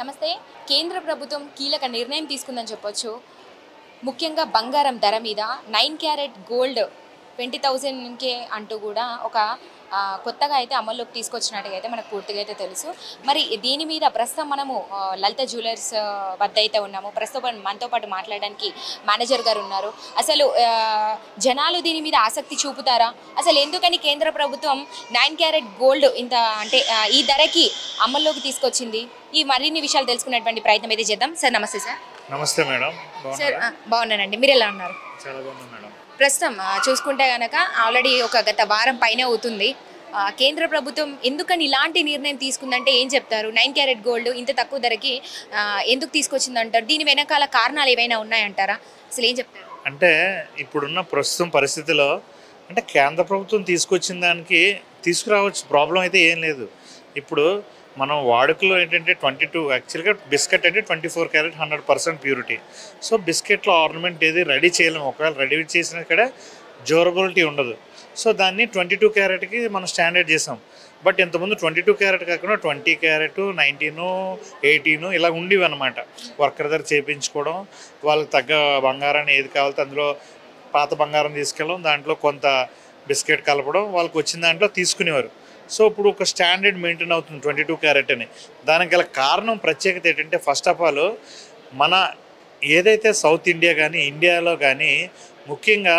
నమస్తే. కేంద్ర ప్రభుత్వం కీలక నిర్ణయం తీసుకుందని చెప్పొచ్చు. ముఖ్యంగా బంగారం ధర మీద 9 క్యారెట్ గోల్డ్ 20,000కే అంటూ కూడా ఒక కొత్తగా అయితే అమల్లోకి తీసుకొచ్చినట్టుగా అయితే మనకు పూర్తిగా అయితే తెలుసు. మరి దీని మీద ప్రస్తుతం మనము లలిత జ్యువెలర్స్ వద్ద అయితే ఉన్నాము. ప్రస్తుతం మనతో పాటు మాట్లాడడానికి మేనేజర్ గారు ఉన్నారు. అసలు జనాలు దీని మీద ఆసక్తి చూపుతారా? అసలు ఎందుకని కేంద్ర ప్రభుత్వం 9 క్యారెట్ గోల్డ్ ఇంత అంటే ఈ ధరకి అమల్లోకి తీసుకొచ్చింది? ఈ మరిన్ని విషయాలు తెలుసుకునేటువంటి ప్రయత్నం అయితే చేద్దాం. సార్ నమస్తే. సార్ నమస్తే మేడం. సార్ బాగున్నానండి. మీరు ఎలా ఉన్నారు? చాలా బాగున్నాను మేడం. ప్రస్తుతం చూసుకుంటే కనుక ఆల్రెడీ ఒక గత వారం పైనే అవుతుంది. కేంద్ర ప్రభుత్వం ఎందుకని ఇలాంటి నిర్ణయం తీసుకుందంటే ఏం చెప్తారు? 9 క్యారెట్ గోల్డ్ ఇంత తక్కువ ధరకి ఎందుకు తీసుకొచ్చిందంటారు? దీని వెనకాల కారణాలు ఏవైనా ఉన్నాయంటారా? అసలు ఏం చెప్తారు? అంటే ఇప్పుడున్న ప్రస్తుతం పరిస్థితిలో అంటే కేంద్ర ప్రభుత్వం తీసుకొచ్చిన దానికి తీసుకురావచ్చు, ప్రాబ్లం అయితే ఏం లేదు. ఇప్పుడు మనం వాడుకలో ఏంటంటే 22 యాక్చువల్గా బిస్కెట్ అంటే 24 క్యారెట్ 100% ప్యూరిటీ. సో బిస్కెట్లో ఆర్నమెంట్ ఏది రెడీ చేయలేము. ఒకవేళ రెడీ చేసిన కూడా డ్యూరబిలిటీ ఉండదు. సో దాన్ని 22 క్యారెట్కి మనం స్టాండర్డ్ చేసాం. బట్ ఇంతకుముందు 22 క్యారెట్ కాకుండా 20 క్యారెట్ 19 18 ఇలా ఉండేవి అనమాట. వర్కర్ దగ్గర చేయించుకోవడం, వాళ్ళకి తగ్గ బంగారాన్ని ఏది కావాలో అందులో పాత బంగారం తీసుకెళ్ళడం, దాంట్లో కొంత బిస్కెట్ కలపడం, వాళ్ళకి వచ్చిన దాంట్లో తీసుకునేవారు. సో ఇప్పుడు ఒక స్టాండర్డ్ మెయింటైన్ అవుతుంది 22 క్యారెట్ అని. దానికి గల కారణం ప్రత్యేకత ఏంటంటే ఫస్ట్ ఆఫ్ ఆల్ మన ఏదైతే సౌత్ ఇండియా కానీ ఇండియాలో కానీ ముఖ్యంగా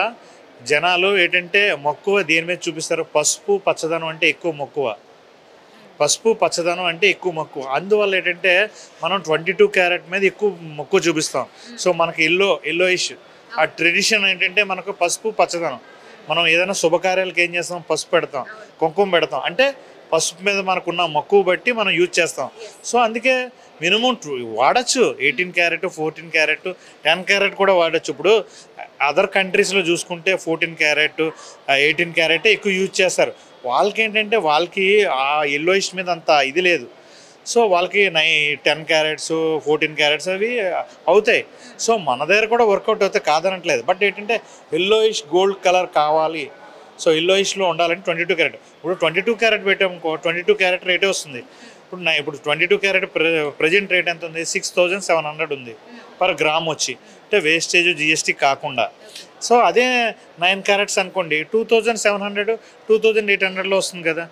జనాలు ఏంటంటే మక్కువ దేని మీద చూపిస్తారు? పసుపు పచ్చదనం అంటే ఎక్కువ మక్కువ. పసుపు పచ్చదనం అంటే ఎక్కువ మక్కువ. అందువల్ల ఏంటంటే మనం 22 క్యారెట్ మీద ఎక్కువ మక్కువ చూపిస్తాం. సో మనకి ఎల్లోయిష్ ఆ ట్రెడిషన్ ఏంటంటే మనకు పసుపు పచ్చదనం. మనం ఏదైనా శుభకార్యాలకు ఏం చేస్తాం? పసుపు పెడతాం, కుంకుమ పెడతాం. అంటే పసుపు మీద మనకున్న మక్కువ బట్టి మనం యూజ్ చేస్తాం. సో అందుకే మినిమం వాడచ్చు 18 క్యారెట్ 14 క్యారెట్ 10 క్యారెట్ కూడా వాడచ్చు. ఇప్పుడు అదర్ కంట్రీస్లో చూసుకుంటే 14 క్యారెట్ 18 క్యారెట్ ఎక్కువ యూజ్ చేస్తారు. వాళ్ళకి ఏంటంటే వాళ్ళకి ఆ ఎల్లోయిష్ మీద అంత ఇది లేదు. సో వాళ్ళకి 10 క్యారెట్స్ 14 క్యారెట్స్ అవి అవుతాయి. సో మన దగ్గర కూడా వర్కౌట్ అవుతాయి, కాదనట్లేదు. బట్ ఏంటంటే ఎల్లోయిష్ గోల్డ్ కలర్ కావాలి. సో ఎల్లోయిష్లో ఉండాలంటే 22 క్యారెట్. ఇప్పుడు 22 క్యారెట్ పెట్టామనుకో 22 క్యారెట్ రేటే వస్తుంది. ఇప్పుడు 22 క్యారెట్ ప్రజెంట్ రేట్ ఎంత ఉంది? 6,700 ఉంది పర్ గ్రామ్ వచ్చి, అంటే వేస్టేజ్ జిఎస్టీ కాకుండా. సో అదే 9 క్యారెట్స్ అనుకోండి 2,700 2,800లో వస్తుంది కదా.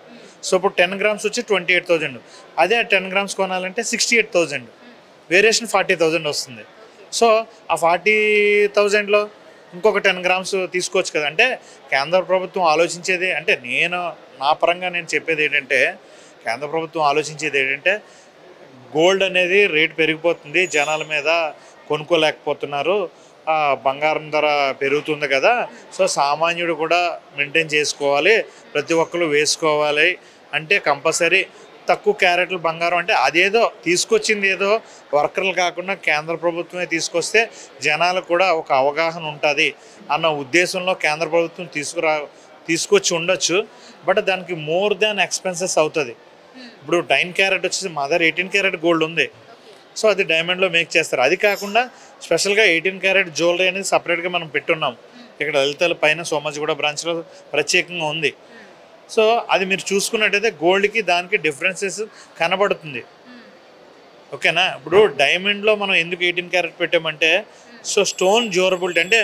సో ఇప్పుడు 10 గ్రామ్స్ వచ్చి 28,000. అదే 10 గ్రామ్స్ కొనాలంటే 68,000, వేరియేషన్ 40,000 వస్తుంది. సో ఆ 40,000లో ఇంకొక 10 గ్రామ్స్ తీసుకోవచ్చు కదా. అంటే కేంద్ర ప్రభుత్వం ఆలోచించేది అంటే నా పరంగా నేను చెప్పేది ఏంటంటే కేంద్ర ప్రభుత్వం ఆలోచించేది ఏంటంటే గోల్డ్ అనేది రేటు పెరిగిపోతుంది, జనాల మీద కొనుక్కోలేకపోతున్నారు, బంగారం ధర పెరుగుతుంది కదా. సో సామాన్యుడు కూడా మెయింటైన్ చేసుకోవాలి, ప్రతి ఒక్కరు వేసుకోవాలి. అంటే కంపల్సరీ తక్కువ క్యారెట్లు బంగారం అంటే అదేదో తీసుకొచ్చింది ఏదో వర్కర్లు కాకుండా కేంద్ర ప్రభుత్వమే తీసుకొస్తే జనాలకు కూడా ఒక అవగాహన ఉంటుంది అన్న ఉద్దేశంలో కేంద్ర ప్రభుత్వం తీసుకొచ్చి ఉండొచ్చు. బట్ దానికి మోర్ దాన్ ఎక్స్పెన్సెస్ అవుతుంది. ఇప్పుడు 9 క్యారెట్ వచ్చేసి మా దగ్గర 18 క్యారెట్ గోల్డ్ ఉంది. సో అది డైమండ్లో మేక్ చేస్తారు. అది కాకుండా స్పెషల్గా 18 క్యారెట్ జ్యువెలరీ అనేది సపరేట్గా మనం పెట్టున్నాం. ఇక్కడ లలితల పైన సోమాజిగూడ బ్రాంచ్లో ప్రత్యేకంగా ఉంది. సో అది మీరు చూసుకున్నట్టయితే గోల్డ్కి దానికి డిఫరెన్సెస్ కనబడుతుంది. ఓకేనా. ఇప్పుడు డైమండ్లో మనం ఎందుకు 18 క్యారెట్ పెట్టామంటే సో స్టోన్ డ్యూరబిలిటీ అంటే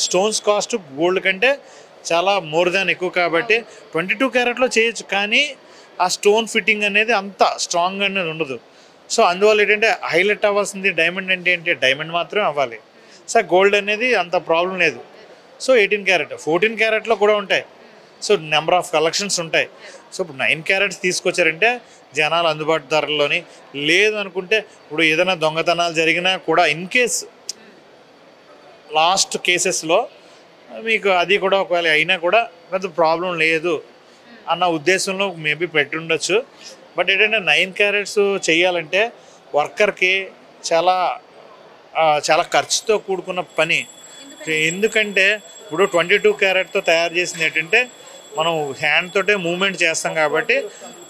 స్టోన్స్ కాస్ట్ గోల్డ్ కంటే చాలా మోర్ దాన్ ఎక్కువ కాబట్టి 22 క్యారెట్లో చేయొచ్చు. కానీ ఆ స్టోన్ ఫిట్టింగ్ అనేది అంత స్ట్రాంగ్ అనేది ఉండదు. సో అందువల్ల ఏంటంటే హైలైట్ అవ్వాల్సింది డైమండ్ అంటే ఏంటి? డైమండ్ మాత్రమే అవ్వాలి. సో గోల్డ్ అనేది అంత ప్రాబ్లం లేదు. సో 18 క్యారెట్ 14 క్యారెట్లో కూడా ఉంటాయి. సో నెంబర్ ఆఫ్ కలెక్షన్స్ ఉంటాయి. సో ఇప్పుడు 9 క్యారెట్స్ తీసుకొచ్చారంటే జనాలు అందుబాటు ధరల్లోని లేదు అనుకుంటే ఇప్పుడు ఏదైనా దొంగతనాలు జరిగినా కూడా ఇన్ కేస్ లాస్ట్ కేసెస్లో మీకు అది కూడా ఒకవేళ అయినా కూడా పెద్ద ప్రాబ్లం లేదు అన్న ఉద్దేశంలో మేబీ పెట్టుండొచ్చు. బట్ ఏంటంటే 9 క్యారెట్స్ చేయాలంటే వర్కర్కి చాలా చాలా ఖర్చుతో కూడుకున్న పని. ఎందుకంటే ఇప్పుడు 22 క్యారెట్తో తయారు చేసింది ఏంటంటే మనం హ్యాండ్ తోటే మూమెంట్ చేస్తాం కాబట్టి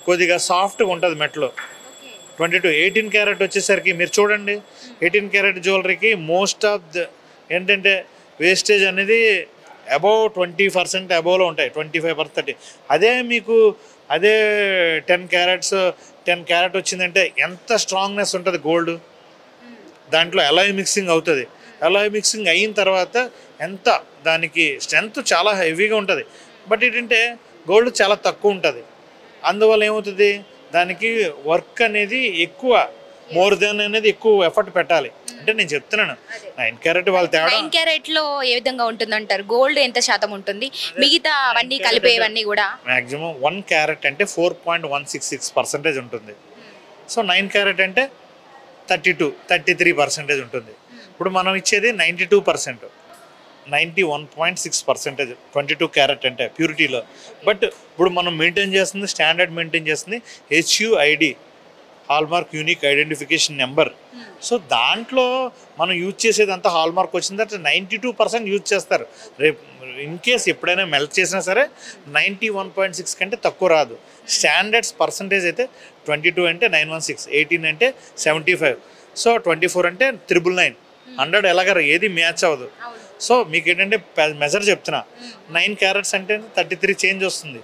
కొద్దిగా సాఫ్ట్గా ఉంటుంది మెట్లో. 18 క్యారెట్ వచ్చేసరికి మీరు చూడండి 18 క్యారెట్ జ్యువెలరీకి మోస్ట్ ఆఫ్ ఏంటంటే వేస్టేజ్ అనేది అబౌవ్ 20% అబోవ్లో ఉంటాయి, 25% 30. అదే మీకు అదే 10 క్యారెట్స్ 10 క్యారెట్ వచ్చిందంటే ఎంత స్ట్రాంగ్నెస్ ఉంటుంది గోల్డ్. దాంట్లో అలాయ్ మిక్సింగ్ అవుతుంది. అలాయ్ మిక్సింగ్ అయిన తర్వాత ఎంత దానికి స్ట్రెంగ్త్ చాలా హెవీగా ఉంటుంది. బట్ ఏంటంటే గోల్డ్ చాలా తక్కువ ఉంటుంది. అందువల్ల ఏమవుతుంది, దానికి వర్క్ అనేది ఎక్కువ, మోర్ దెన్ అనేది ఎక్కువ ఎఫర్ట్ పెట్టాలి. అంటే నేను చెప్తున్నాను 9 క్యారెట్ వాళ్ళ తేడా. 9 క్యారెట్ లో ఏ విధంగా ఉంటుంది అంటారు? గోల్డ్ ఎంత శాతం ఉంటుంది? మిగతా అవన్నీ కలిపేవన్నీ కూడా మాక్సిమం 1 క్యారెట్ అంటే 4.166% ఉంటుంది. సో 9 క్యారెట్ అంటే 33% ఉంటుంది. ఇప్పుడు మనం ఇచ్చేది 92%, 91.6% 22 క్యారెట్ అంటే ప్యూరిటీలో. బట్ ఇప్పుడు మనం మెయింటైన్ చేస్తుంది, స్టాండర్డ్ మెయింటైన్ చేస్తుంది HUID, hallmark unique identification number. So దాంట్లో మనం యూజ్ చేసేది అంతా హాల్మార్క్ వచ్చిందంటే 92% యూజ్ చేస్తారు. రేపు ఇన్ కేస్ ఎప్పుడైనా మెల్ట్ చేసినా సరే 91.6 కంటే తక్కువ రాదు. స్టాండర్డ్స్ పర్సంటేజ్ అయితే 22 అంటే 916, 18 అంటే 75, సో 24 అంటే 999, 100 ఎలాగ ఏది మ్యాచ్ అవ్వదు. సో మీకు ఏంటంటే మెజర్ చెప్తున్నా, 9 క్యారెట్స్ అంటే 33 చేంజ్ వస్తుంది.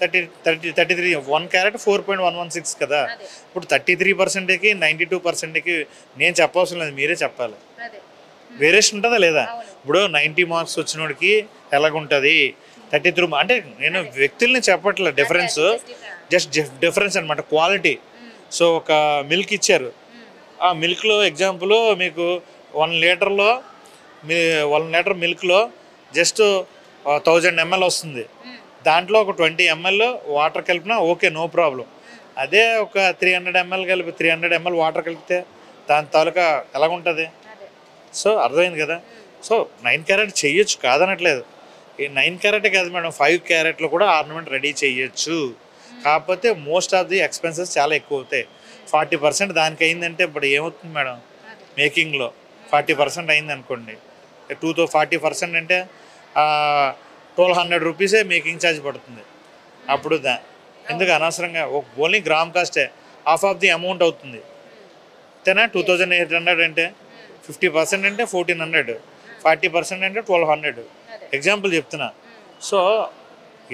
33 1 క్యారెట్ 4.116 కదా. ఇప్పుడు 33%కి 92%కి నేను చెప్పవలసిన లేదు, మీరే చెప్పాలి. వేరియేషన్ ఉంటుందా లేదా? ఇప్పుడు 90 మార్క్స్ వచ్చినోడికి ఎలాగుంటుంది, 33 అంటే నేను వ్యక్తుల్ని చెప్పట్లేదు, డిఫరెన్స్ జస్ట్ డిఫరెన్స్ అనమాట, క్వాలిటీ. సో ఒక మిల్క్ ఇచ్చారు, ఆ మిల్క్లో ఎగ్జాంపుల్ మీకు 1 లీటర్లో 1 లీటర్ మిల్క్లో జస్ట్ 1000 ml వస్తుంది. దాంట్లో ఒక 20 ml వాటర్ కలిపినా ఓకే, నో ప్రాబ్లం. అదే ఒక 300 ml కలిపి 300 ml వాటర్ కలిపితే దాని తాలూకా ఎలాగుంటుంది? సో అర్థమైంది కదా. సో 9 క్యారెట్ చెయ్యొచ్చు, కాదనట్లేదు. ఈ 9 క్యారెటే కాదు మేడం, 5 క్యారెట్లో కూడా ఆర్నమెంట్ రెడీ చేయొచ్చు. కాకపోతే మోస్ట్ ఆఫ్ ది ఎక్స్పెన్సెస్ చాలా ఎక్కువ అవుతాయి. 40% దానికి అయిందంటే ఇప్పుడు ఏమవుతుంది మేడం, మేకింగ్లో 40% అయింది అనుకోండి, 40% అంటే 1200 రూపీసే మేకింగ్ ఛార్జ్ పడుతుంది. అప్పుడు ఎందుకు అనవసరంగా ఓన్లీ గ్రామ్ కాస్టే హాఫ్ ఆఫ్ ది అమౌంట్ అవుతుంది. అంతేనా? 2800 అంటే 50% అంటే 1400, 40% అంటే 1200. ఎగ్జాంపుల్ చెప్తున్నా. సో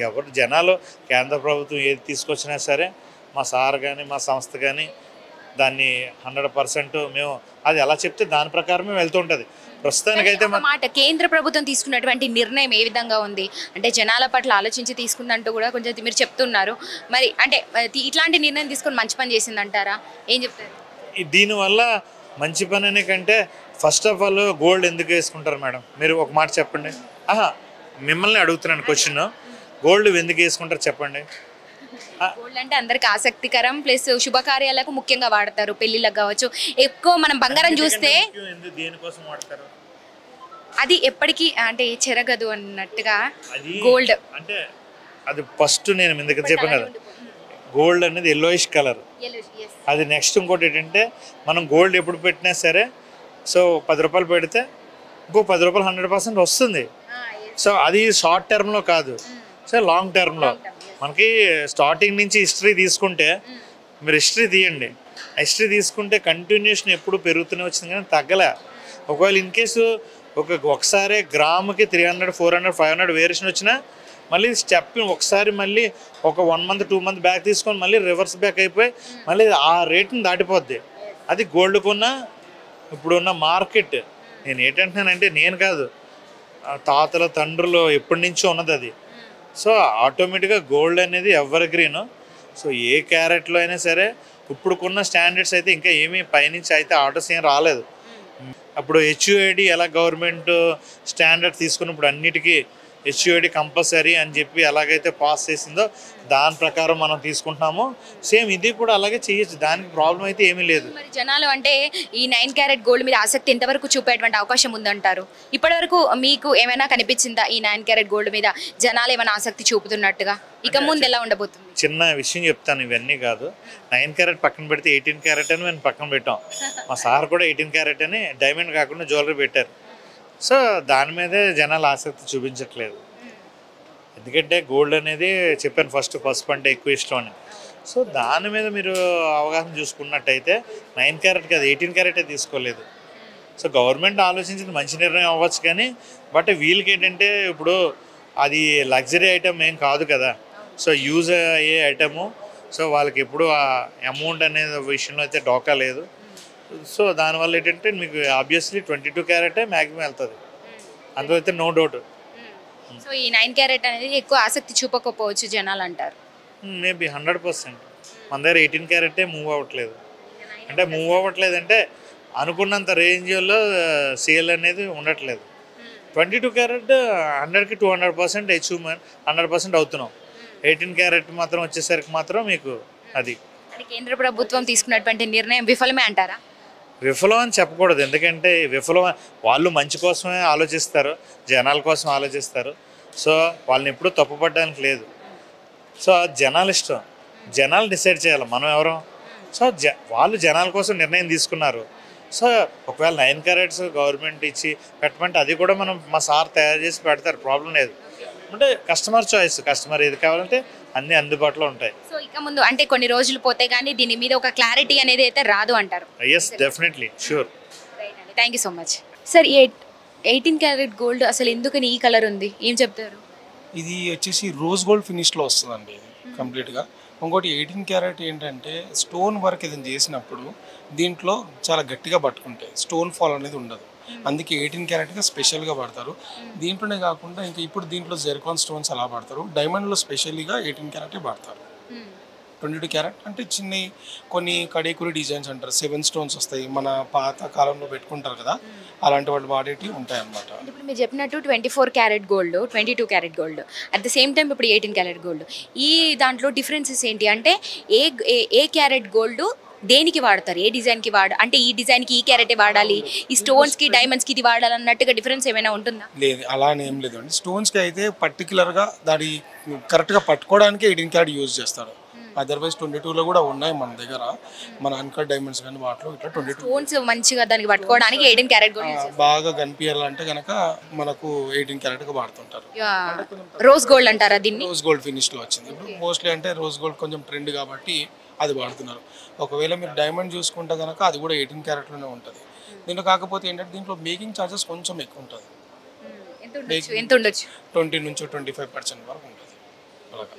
ఎవరు జనాలు కేంద్ర ప్రభుత్వం ఏది తీసుకొచ్చినా సరే మా సార్ కానీ మా సంస్థ కానీ దాన్ని 100% మేము అది ఎలా చెప్తే దాని ప్రకారమే వెళ్తుంటుంది. ప్రస్తుతానికైతే మాట కేంద్ర ప్రభుత్వం తీసుకున్నటువంటి నిర్ణయం ఏ విధంగా ఉంది అంటే జనాల పట్ల ఆలోచించి తీసుకుందంటూ కూడా కొంచెం మీరు చెప్తున్నారు. మరి అంటే ఇట్లాంటి నిర్ణయం తీసుకొని మంచి పని చేసిందంటారా? ఏం చెప్తారు? దీనివల్ల మంచి పని అనే కంటే ఫస్ట్ ఆఫ్ ఆల్ గోల్డ్ ఎందుకు వేసుకుంటారు మేడం, మీరు ఒక మాట చెప్పండి. మిమ్మల్ని అడుగుతున్నాను క్వశ్చన్, గోల్డ్ ఎందుకు వేసుకుంటారు చెప్పండి. గోల్డ్ అంటే అందరికి ఆసక్తికరం, ప్లస్ శుభకార్యాలకు ముఖ్యంగా వాడతారు, పెళ్లిళ్ళకి కావచ్చు. ఎక్కువ మనం బంగారం చూస్తే దేనికోసం వాడతారు, అది ఎప్పటికీ అంటే చెరగదు అన్నట్టుగా గోల్డ్ అంటే అది ఫస్ట్ నేను ఎందుకు చెప్పాను కదా, గోల్డ్ అనేది ఎల్లోయిష్ కలర్. అది నెక్స్ట్ ఇంకోటి ఏంటంటే మనం గోల్డ్ ఎప్పుడు పెట్టినా సరే, సో 10 రూపాయలు పెడితే ఇంకో 10 రూపాయలు 100% వస్తుంది. సో అది షార్ట్ టర్మ్లో కాదు, సో లాంగ్ టర్మ్లో. మనకి స్టార్టింగ్ నుంచి హిస్టరీ తీసుకుంటే, మీరు హిస్టరీ తీయండి, హిస్టరీ తీసుకుంటే కంటిన్యూషన్ ఎప్పుడు పెరుగుతూనే వచ్చింది కానీ తగ్గలే. ఒకవేళ ఇన్ కేసు ఒకసారి గ్రాముకి 300, 400, 500 వేరియేషన్ వచ్చినా మళ్ళీ స్టెప్ ఒకసారి మళ్ళీ ఒక 1 month 2 month బ్యాక్ తీసుకొని మళ్ళీ రివర్స్ బ్యాక్ అయిపోయి మళ్ళీ ఆ రేట్ని దాటిపోద్ది. అది గోల్డ్కున్న ఇప్పుడున్న మార్కెట్. నేను ఏంటంటున్నానంటే నేను కాదు, తాతల తండ్రులు ఎప్పటి నుంచో ఉన్నది అది. సో ఆటోమేటిక్గా గోల్డ్ అనేది ఎవర్ గ్రీన్. సో ఏ క్యారెట్లో అయినా సరే ఇప్పుడుకున్న స్టాండర్డ్స్ అయితే ఇంకా ఏమీ పైనుంచి అయితే ఆర్డర్స్ ఏం రాలేదు. అప్పుడు HUID ఎలా గవర్నమెంట్ స్టాండర్డ్ తీసుకున్నప్పుడు అన్నిటికీ HUID కంపల్సరీ అని చెప్పి ఎలాగైతే పాస్ చేసిందో దాని ప్రకారం మనం తీసుకుంటున్నాము. సేమ్ ఇది కూడా అలాగే చేయొచ్చు, దానికి ప్రాబ్లం అయితే ఏమీ లేదు. మరి జనాలు అంటే ఈ 9 క్యారెట్ గోల్డ్ మీద ఆసక్తి ఎంతవరకు చూపేటువంటి అవకాశం ఉందంటారు? ఇప్పటివరకు మీకు ఏమైనా కనిపించిందా ఈ 9 క్యారెట్ గోల్డ్ మీద జనాలు ఏమైనా ఆసక్తి చూపుతున్నట్టుగా? ఇక ముందు ఎలా ఉండబోతుంది? చిన్న విషయం చెప్తాను, ఇవన్నీ కాదు. 9 క్యారెట్ పక్కన పెడితే 18 క్యారెట్ అని మేము పక్కన పెట్టాం. మా సార్ కూడా 18 క్యారెట్ అని డైమండ్ కాకుండా జ్యువెలరీ పెట్టారు. సో దాని మీదే జనాలు ఆసక్తి చూపించట్లేదు. ఎందుకంటే గోల్డ్ అనేది చెప్పాను ఫస్ట్ పసుపు అంటే ఎక్కువ ఇష్టం అని. సో దాని మీద మీరు అవగాహన చూసుకున్నట్టయితే 9 క్యారెట్ కాదు 18 క్యారెటే తీసుకోలేదు. సో గవర్నమెంట్ ఆలోచించింది మంచి నిర్ణయం అవ్వచ్చు కానీ బట్ వీళ్ళకి ఏంటంటే ఇప్పుడు అది లగ్జరీ ఐటమ్ ఏం కాదు కదా. సో యూజ్ అయ్యే ఐటము. సో వాళ్ళకి ఎప్పుడు ఆ అమౌంట్ అనే విషయంలో అయితే డోకా లేదు. సో దానివల్ల ఏంటంటే మీకు ఆబ్వియస్లీ 22 క్యారెటే మ్యాక్సిమం వెళ్తుంది, అందులో అయితే నో డౌట్. సో ఈ 9 క్యారెట్ అనేది ఎక్కువ ఆసక్తి చూపకపోవచ్చు జనాలు అంటారు. మేబీ 100%. మన దగ్గర 18 క్యారెటే మూవ్ అవ్వట్లేదు. అంటే మూవ్ అవ్వట్లేదు అంటే అనుకున్నంత రేంజ్లో సేల్ అనేది ఉండట్లేదు. 22 క్యారెట్ 100కి 200% అచీవ్మెంట్ 100% అవుతున్నాం. 18 క్యారెట్ మాత్రం వచ్చేసరికి మాత్రం మీకు అది కేంద్ర ప్రభుత్వం తీసుకున్నటువంటి నిర్ణయం విఫలమే అంటారా? విఫలం అని చెప్పకూడదు, ఎందుకంటే విఫలం వాళ్ళు మంచి కోసమే ఆలోచిస్తారు, జనాల కోసం ఆలోచిస్తారు. సో వాళ్ళని ఎప్పుడూ తప్పుపడడానికి లేదు. సో జనాలు ఇష్టం, జనాలు డిసైడ్ చేయాలి మనం ఎవరో. సో వాళ్ళు జనాల కోసం నిర్ణయం తీసుకున్నారు. సో ఒకవేళ 9 క్యారెట్స్ గవర్నమెంట్ ఇచ్చి పెట్టమంటే అది కూడా మనం మా సార్ తయారు చేసి పెడతారు, ప్రాబ్లం లేదు. అంటే కస్టమర్ చాయిస్, కస్టమర్ ఏది కావాలంటే అన్నీ అందుబాటులో ఉంటాయి. సో ఇక ముందు అంటే కొన్ని రోజులు పోతే కానీ దీని మీద ఒక క్లారిటీ అనేది అయితే రాదు అంటారు. Yes, definitely, sure. Thank you so much sir. 18 carat gold అసలు ఎందుకని ఈ కలర్ ఉంది, ఏం చెప్తారు? ఇది వచ్చేసి రోజ్ గోల్డ్ ఫినిష్లో వస్తుందండి కంప్లీట్గా. ఇంకోటి 18 క్యారెట్ ఏంటంటే స్టోన్ వర్క్ ఏదైనా చేసినప్పుడు దీంట్లో చాలా గట్టిగా పట్టుకుంటాయి, స్టోన్ ఫాల్ అనేది ఉండదు. అందుకే 18 క్యారెట్గా స్పెషల్గా పడతారు. దీంట్లోనే కాకుండా ఇంకా ఇప్పుడు దీంట్లో జెర్కాన్ స్టోన్స్ అలా పడతారు. డైమండ్లో స్పెషల్గా 18 క్యారెటే పడతారు. 22 క్యారెట్ అంటే చిన్న కొన్ని కడేకురి డిజైన్స్ అంటారు, 7 స్టోన్స్ వస్తాయి, మన పాత కాలంలో పెట్టుకుంటారు కదా, అలాంటి వాళ్ళు వాడేటివి ఉంటాయి అన్నమాట. ఇప్పుడు మీరు చెప్పినట్టు 24 carat gold, 22 carat gold, at the same time ఇప్పుడు 18 క్యారెట్ గోల్డ్. ఈ దాంట్లో డిఫరెన్సెస్ ఏంటి అంటే ఏ క్యారెట్ గోల్డ్ దేనికి వాడతారు, ఏ డిజైన్కి అంటే ఈ డిజైన్కి ఈ క్యారెటే వాడాలి, ఈ స్టోన్స్కి డైమండ్స్కి ఇది వాడాలి అన్నట్టుగా డిఫరెన్స్ ఏమైనా ఉంటుందా? లేదు, అలానే ఏం లేదు అండి. స్టోన్స్కి అయితే పర్టికులర్గా దాని కరెక్ట్గా పట్టుకోవడానికి 18 క్యారెట్ యూజ్ చేస్తారు. అదర్వైజ్ 22లో కూడా ఉన్నాయి మన దగ్గర, మన అన్కట్ డైమండ్స్ కానీ వాటిలో ఇట్లా 22 స్టోన్స్ మంచిగా దానికి పట్టుకోవడానికి 18 క్యారెట్ గోల్డ్ బాగా కనిపించాలంటే కనుక మనకు 18 క్యారెట్గా వాడుతుంటారు. రోజ్ గోల్డ్ అంటారా దీన్ని? రోజ్ గోల్డ్ ఫినిష్లో వచ్చింది ఇప్పుడు మోస్ట్లీ. అంటే రోజ్ గోల్డ్ కొంచెం ట్రెండ్ కాబట్టి అది వాడుతున్నారు. ఒకవేళ మీరు డైమండ్ చూసుకుంటే కనుక అది కూడా 18 క్యారెట్లోనే ఉంటుంది. దీంట్లో కాకపోతే ఏంటంటే దీంట్లో మేకింగ్ ఛార్జెస్ కొంచెం ఎక్కువ ఉంటుంది. ఎంత ఉండొచ్చు? 20 నుంచి 25% వరకు ఉంటుంది అలాగా.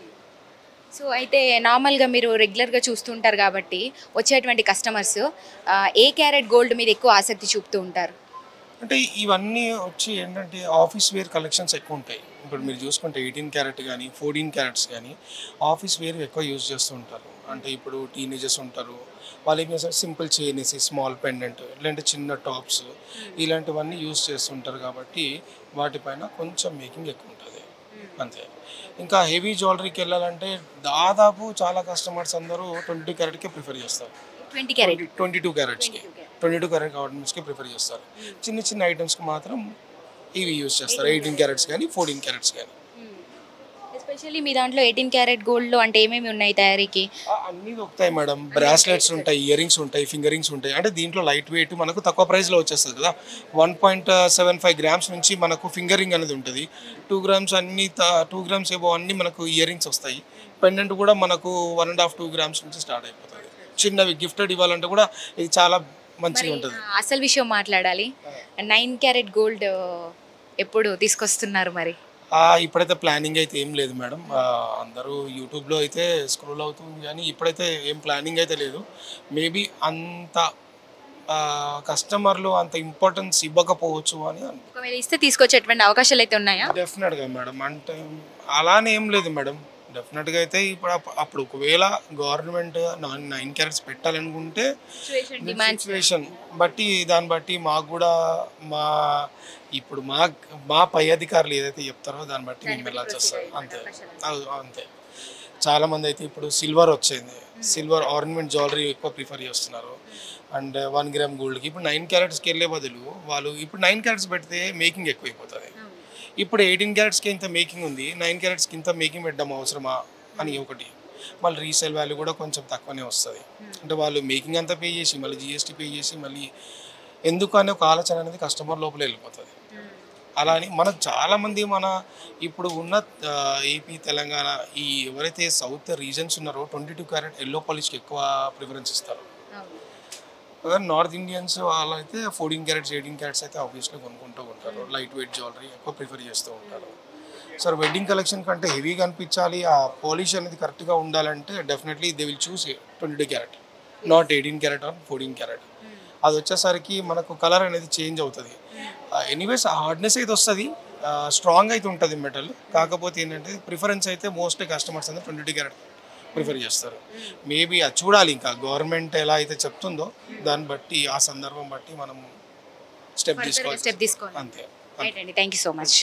సో అయితే నార్మల్గా మీరు రెగ్యులర్గా చూస్తుంటారు కాబట్టి వచ్చేటువంటి కస్టమర్స్ ఏ క్యారెట్ గోల్డ్ మీద ఎక్కువ ఆసక్తి చూపుతూ ఉంటారు? అంటే ఇవన్నీ వచ్చి ఏంటంటే ఆఫీస్ వేర్ కలెక్షన్స్ ఎక్కువ ఉంటాయి. ఇప్పుడు మీరు చూసుకుంటే 18 క్యారెట్ కానీ 14 క్యారెట్స్ కానీ ఆఫీస్ వేర్ ఎక్కువ యూజ్ చేస్తూ ఉంటారు. అంటే ఇప్పుడు టీనేజర్స్ ఉంటారు, వాళ్ళు ఏం చేస్తారు, సింపుల్ చైన్ వేసి స్మాల్ పెండెంట్ ఇలాంటి చిన్న టాప్స్ ఇలాంటివన్నీ యూజ్ చేస్తుంటారు కాబట్టి వాటిపైన కొంచెం మేకింగ్ ఎక్కువ ఉంటుంది అంతే. ఇంకా హెవీ జ్యువెలరీకి వెళ్ళాలంటే దాదాపు చాలా కస్టమర్స్ అందరూ 22 క్యారెట్కే ప్రిఫర్ చేస్తారు. 22 క్యారెట్స్కి 22 క్యారెట్ ఆర్నమెంట్స్కి ప్రిఫర్ చేస్తారు. చిన్న చిన్న ఐటమ్స్కి మాత్రం ఇవి యూజ్ చేస్తారు, 18 క్యారెట్స్ కానీ 14 క్యారెట్స్ కానీ. ఎస్పెషల్లీ మీ దాంట్లో 18 క్యారెట్ గోల్డ్లో అంటే ఏమేమి ఉన్నాయి తయారీకి? అన్నీ దొరుకుతాయి మేడం. బ్రాస్లెట్స్ ఉంటాయి, ఇయర్ రింగ్స్ ఉంటాయి, ఫింగర్ రింగ్స్ ఉంటాయి. అంటే దీంట్లో లైట్ వెయిట్ మనకు తక్కువ ప్రైస్లో వచ్చేస్తుంది కదా. 1.75 గ్రామ్స్ నుంచి మనకు ఫింగర్ రింగ్ అనేది ఉంటుంది. 2 గ్రామ్స్ అన్ని 2 గ్రామ్స్ ఏవో అన్నీ మనకు ఇయర్ రింగ్స్ వస్తాయి. పెండెంట్ కూడా మనకు 1.5-2 గ్రామ్స్ నుంచి స్టార్ట్ అయిపోతుంది. చిన్నవి గిఫ్టెడ్ ఇవ్వాలంటే కూడా ఇది చాలా మంచిగా ఉంటుంది. అసలు విషయం మాట్లాడాలి, 9 క్యారెట్ గోల్డ్ ఎప్పుడు తీసుకొస్తున్నారు మరి? ఇప్పుడైతే ప్లానింగ్ అయితే ఏం లేదు మేడం. అందరూ యూట్యూబ్లో అయితే స్క్రోల్ అవుతుంది కానీ ఇప్పుడైతే ఏం ప్లానింగ్ అయితే లేదు. మేబీ అంత కస్టమర్లు అంత ఇంపార్టెన్స్ ఇవ్వకపోవచ్చు అని ఒకవేళ ఇస్తే తీసుకొచ్చేటువంటి అవకాశాలు అయితే ఉన్నాయా? డెఫినెట్గా మేడం. అంటే అలానే ఏం లేదు మేడం. డెఫినెట్గా అయితే అప్పుడు ఒకవేళ గవర్నమెంట్ 9 క్యారెట్స్ పెట్టాలనుకుంటే సిచ్యువేషన్ బట్టి దాన్ని బట్టి మాకు కూడా ఇప్పుడు మా పై అధికారులు ఏదైతే చెప్తారో దాన్ని బట్టి మేము వెళ్ళాల్సి వస్తుంది అంతే. అంతే. చాలామంది అయితే ఇప్పుడు సిల్వర్ వచ్చింది, సిల్వర్ ఆర్నమెంట్ జ్యువెలరీ ఎక్కువ ప్రిఫర్ చేస్తున్నారు. అండ్ 1 గ్రామ్ గోల్డ్కి ఇప్పుడు 9 క్యారెట్స్కి వెళ్ళే బదులు వాళ్ళు ఇప్పుడు 9 క్యారెట్స్ పెడితే మేకింగ్ ఎక్కువైపోతుంది. ఇప్పుడు 18 క్యారెట్స్కి ఇంత మేకింగ్ ఉంది, 9 క్యారెట్స్కి ఇంత మేకింగ్ పెట్టడం అవసరమా అని ఒకటి. మళ్ళీ రీసేల్ వాల్యూ కూడా కొంచెం తక్కువనే వస్తుంది. అంటే వాళ్ళు మేకింగ్ అంతా పే చేసి మళ్ళీ GST పే చేసి మళ్ళీ ఎందుకు అనే ఒక ఆలోచన అనేది కస్టమర్ లోపల వెళ్ళిపోతుంది. అలా అని మనకు చాలామంది మన ఇప్పుడు ఉన్న ఏపీ తెలంగాణ ఈ ఎవరైతే సౌత్ రీజన్స్ ఉన్నారో 22 క్యారెట్ ఎల్లో పాలిష్కి ఎక్కువ ప్రిఫరెన్స్ ఇస్తారు. నార్త్ ఇండియన్స్ వాళ్ళు అయితే 14 క్యారెట్స్ 18 క్యారెట్స్ అయితే ఆబ్వియస్లీ కొనుక్కుంటూ ఉంటారు. లైట్ వెయిట్ జ్యువెలరీ ఎక్కువ ప్రిఫర్ చేస్తూ ఉంటారు. సార్ వెడ్డింగ్ కలెక్షన్ కంటే హెవీగా అనిపించాలి, ఆ పాలిష్ అనేది కరెక్ట్గా ఉండాలంటే definitely they will choose 22 carat, not 18 carat or 14 carat. అది వచ్చేసరికి మనకు కలర్ అనేది చేంజ్ అవుతుంది. ఎనీవేస్ హార్డ్నెస్ అయితే వస్తుంది, స్ట్రాంగ్ అయితే ఉంటుంది మెటల్. కాకపోతే ఏంటంటే ప్రిఫరెన్స్ అయితే మోస్ట్లీ కస్టమర్స్ అనేది 22 క్యారెట్ ప్రిఫర్ చేస్తారు. మేబీ అది చూడాలి, ఇంకా గవర్నమెంట్ ఎలా అయితే చెప్తుందో దాన్ని బట్టి ఆ సందర్భం బట్టి మనం స్టెప్ తీసుకోవాలి స్టెప్ తీసుకోవాలి. అంతే. రైట్ అండి, థ్యాంక్ యూ సో మచ్.